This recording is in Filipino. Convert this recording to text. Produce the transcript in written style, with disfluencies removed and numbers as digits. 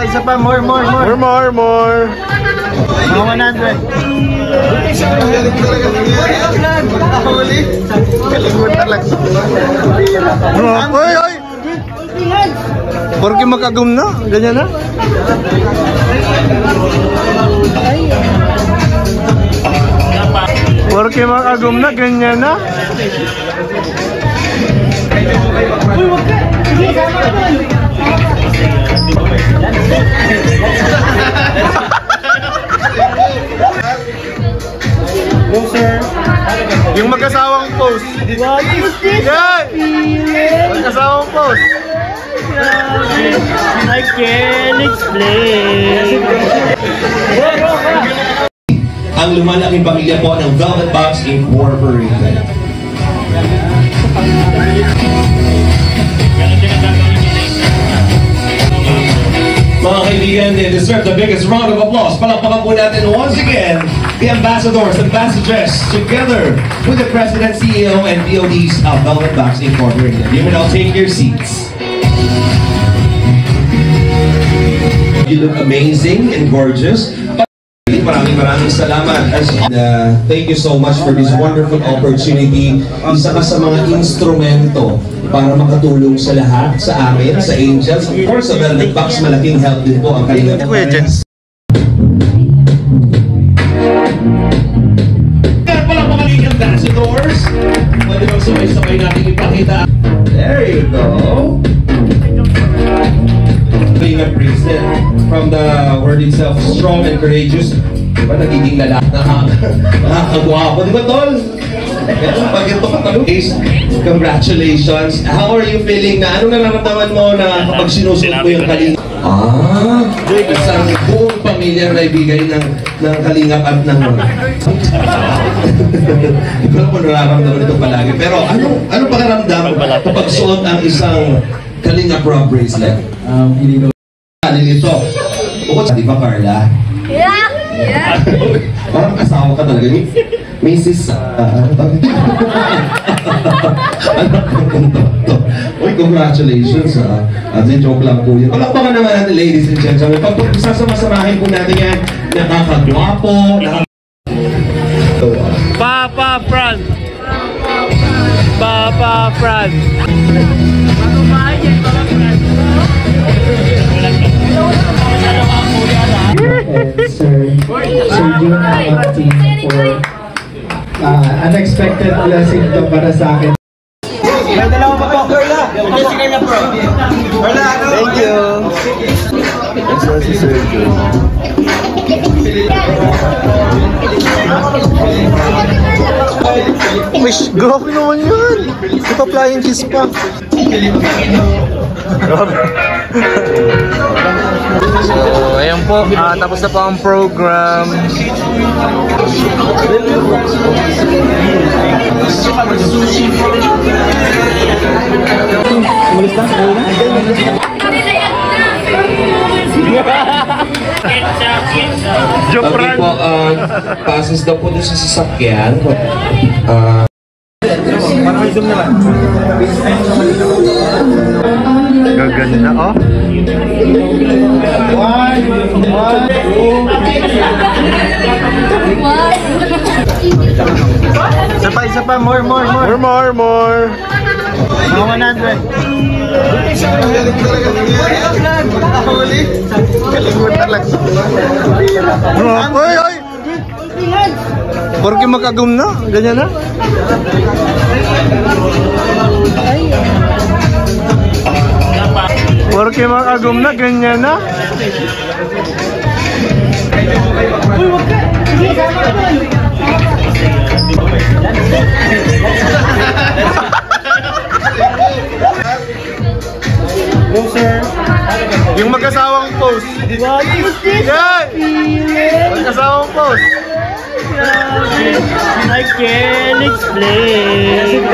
Isa pa, more. More. Mga 100. Kaligod talaga. Oy! Porque makagum na, ganyan na. Porque makagum na, ganyan na. Go, sir. Yung mag-asawang post. Yan! Mag-asawang post. I can't explain. Ang lumalaking pamilya po ng Velvet Box Incorporated. Mga kaibigan, they deserve the biggest round of applause. Palakpakan po natin once again the ambassadors, ambassadress, together with the President, CEO, and DODs of Velvet Box Incorporated. You may now take your seats. You look amazing and gorgeous. Maraming salamat. Thank you so much for this wonderful opportunity. Isa ka sa mga instrumento para makatulong sa lahat, sa amin, sa Angels. Of course, sa Velvet Box, malaking help din po ang kanilang. Kaya pala mga leading ambassadors. Pwede bang sabay-sabay natin ipakita. There you go. Being a priestess from the word itself, strong and courageous. Diba nagiging lalaki na nakakagwapo? Diba, Tol? Pag ito katanong is, congratulations. How are you feeling na? Anong nararamdaman mo na kapag sinusuot mo yung kalinga? Isang buong pamilya na ibigay ng kalingap at ng Iba lang po nararamdaman ito palagi. Pero anong pakaramdam kapag suot ang isang Kalinga Pro bracelet? Nilito. Bukod sa, di ba, Carla? Yeah! Parang asawa ka talaga. Mrs. Uy, congratulations. Joke lang po yun. Palakpakan naman natin, ladies and gentlemen. Pag sasama-samahin po natin yan, nakakagwapo, Papa Franz. Sir June Martin for unexpected blessing to para sa akin. May dalawa pa po, Carla. Si Carla Pro. Carla, ano? Thank you. Ito si Sir June. Wish, grabe naman yun. Ito flying kiss pa. So, ayan po, tapos na po ang program. Okay po, passes daw po doon sa sasakyan. Gaganda, oh. Isa pa, more. More. Mga 100. Kaligod talaga. Oy! Porque makagum na, ganyan na. Porque makagum na, ganyan na. Go, sir. Yung mag-asawang post. Yan! Mag-asawang post. I can't explain.